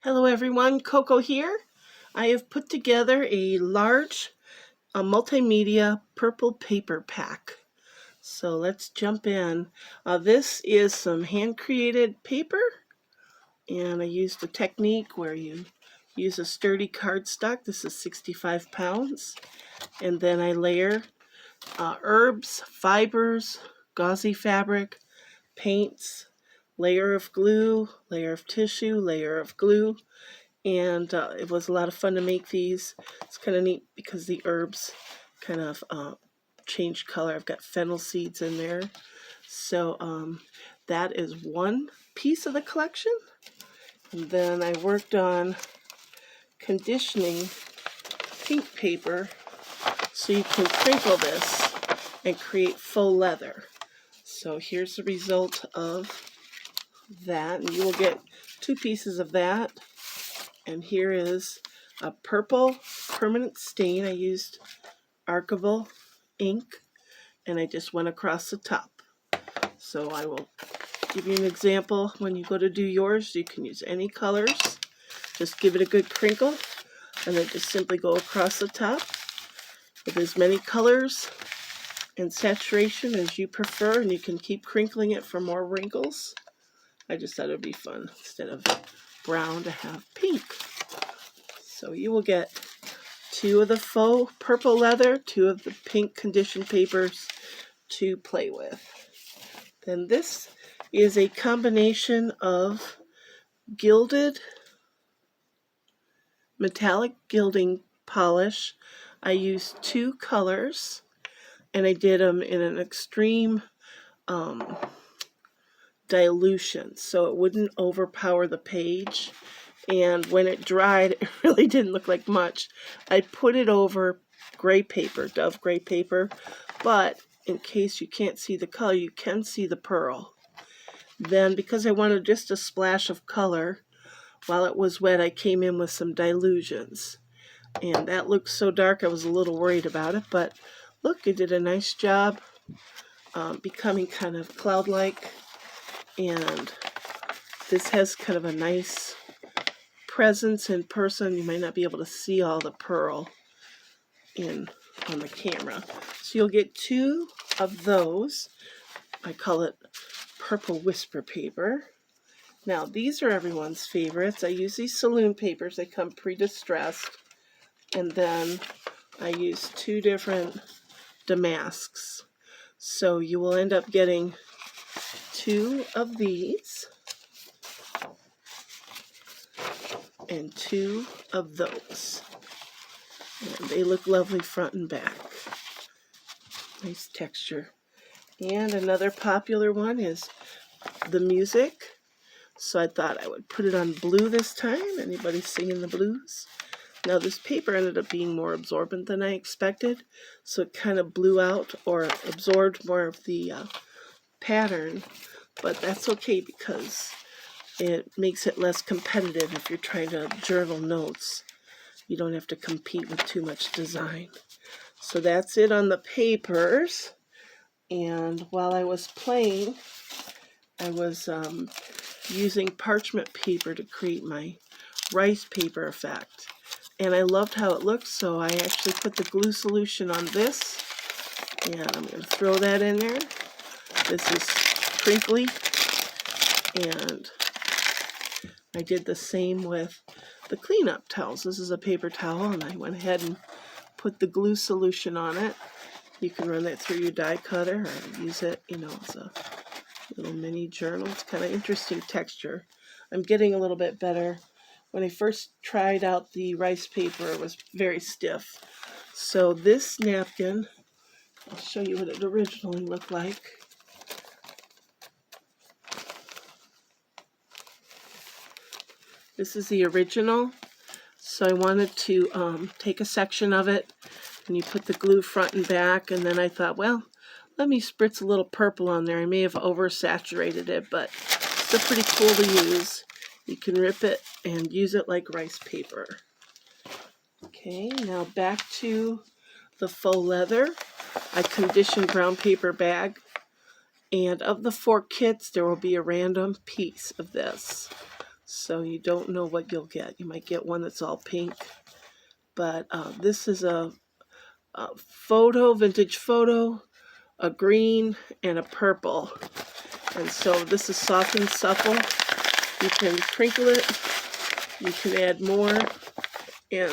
Hello everyone, Coco here. I have put together a large multimedia purple paper pack. So let's jump in. This is some hand-created paper, and I used a technique where you use a sturdy cardstock. This is 65 pounds. And then I layer herbs, fibers, gauzy fabric, paints, layer of glue, layer of tissue, layer of glue. And it was a lot of fun to make these. It's kind of neat because the herbs kind of change color. I've got fennel seeds in there. So that is one piece of the collection. And then I worked on conditioning pink paper so you can crinkle this and create faux leather. So here's the result of that. And you will get two pieces of that. And here is a purple permanent stain. I used archival ink and I just went across the top. So I will give you an example. When you go to do yours, you can use any colors. Just give it a good crinkle and then just simply go across the top with as many colors and saturation as you prefer, and you can keep crinkling it for more wrinkles. I just thought it would be fun instead of brown to have pink. So you will get two of the faux purple leather, two of the pink conditioned papers to play with. Then this is a combination of gilded metallic gilding polish. I used two colors and I did them in an extreme dilution so it wouldn't overpower the page. And when it dried, it really didn't look like much. I put it over gray paper, Dove gray paper, but in case you can't see the color, you can see the pearl. Then, because I wanted just a splash of color, while it was wet, I came in with some dilutions. And that looked so dark, I was a little worried about it, but look, it did a nice job becoming kind of cloud-like. And this has kind of a nice presence in person. You might not be able to see all the pearl on the camera. So you'll get two of those. I call it purple whisper paper. Now these are everyone's favorites. I use these saloon papers. They come pre-distressed. And then I use two different damasks. So you will end up getting two of these and two of those. And they look lovely front and back. Nice texture. And another popular one is the music. So I thought I would put it on blue this time. Anybody singing the blues? Now this paper ended up being more absorbent than I expected. So it kind of blew out or absorbed more of the pattern. But that's okay because it makes it less competitive if you're trying to journal notes. You don't have to compete with too much design. So that's it on the papers. And while I was playing, I was using parchment paper to create my rice paper effect. And I loved how it looked, so I actually put the glue solution on this. And I'm going to throw that in there. This is crinkly. And I did the same with the cleanup towels. This is a paper towel, and I went ahead and put the glue solution on it. You can run that through your die cutter or use it, as a little mini journal. It's kind of interesting texture. I'm getting a little bit better. When I first tried out the rice paper, it was very stiff. So this napkin, I'll show you what it originally looked like. This is the original. So I wanted to take a section of it, and you put the glue front and back, and then I thought, well, let me spritz a little purple on there. I may have oversaturated it, but it's still pretty cool to use. You can rip it and use it like rice paper. Okay, now back to the faux leather. I conditioned brown paper bag, and of the 4 kits, there will be a random piece of this. so you don't know what you'll get. You might get one that's all pink, but this is a vintage photo, a green, and a purple. And so this is soft and supple. You can crinkle it, you can add more, and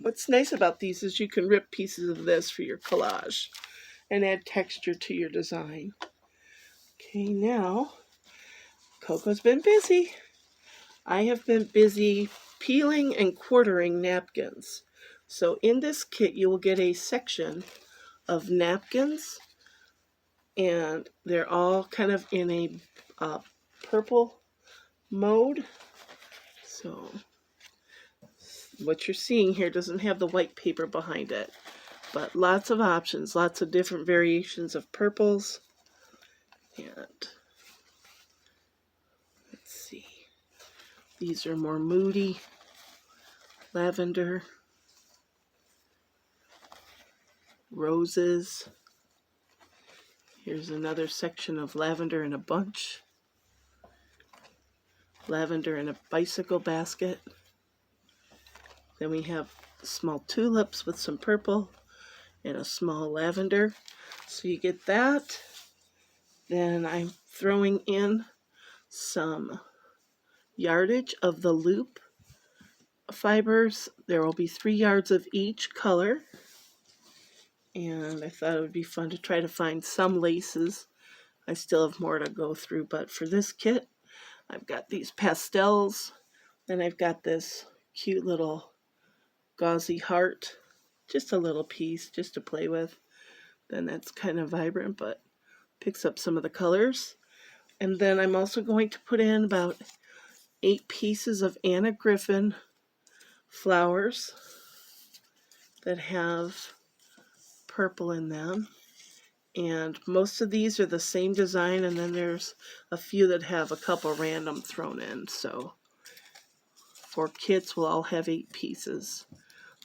what's nice about these is you can rip pieces of this for your collage and add texture to your design. Okay, now Coco's been busy. I have been busy peeling and quartering napkins. So in this kit you will get a section of napkins, and they're all kind of in a purple mode. So what you're seeing here doesn't have the white paper behind it, but lots of options, lots of different variations of purples. And let's see, these are more moody, lavender, roses. Here's another section of lavender in a bunch, lavender in a bicycle basket. Then we have small tulips with some purple and a small lavender. So you get that. Then I'm throwing in some yardage of the loop fibers. There will be 3 yards of each color. And I thought it would be fun to try to find some laces. I still have more to go through, but for this kit, I've got these pastels, then I've got this cute little gauzy heart, just a little piece just to play with. Then that's kind of vibrant, but picks up some of the colors. And then I'm also going to put in about 8 pieces of Anna Griffin flowers that have purple in them. And most of these are the same design, and then there's a few that have a couple random thrown in. So 4 kits will all have 8 pieces.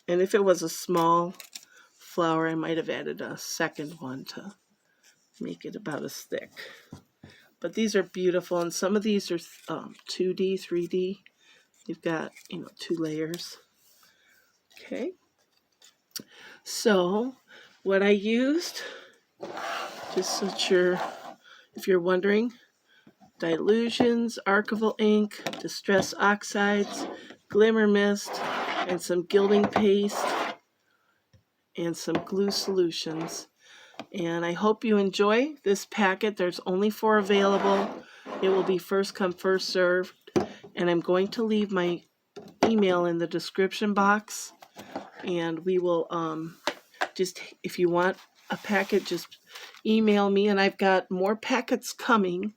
And if it was a small flower, I might have added a second one to make it about as thick. But these are beautiful, and some of these are 2D, 3D. You've got, 2 layers. Okay. So what I used, just so if you're wondering, dilutions, archival ink, distress oxides, glimmer mist, and some gilding paste, and some glue solutions. And I hope you enjoy this packet. There's only 4 available. It will be first come, first served. And I'm going to leave my email in the description box. And we will just, if you want a packet, just email me. And I've got more packets coming,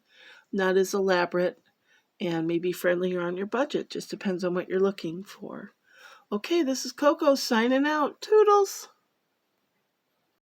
not as elaborate, and maybe friendlier on your budget. Just depends on what you're looking for. Okay, this is Coco signing out. Toodles!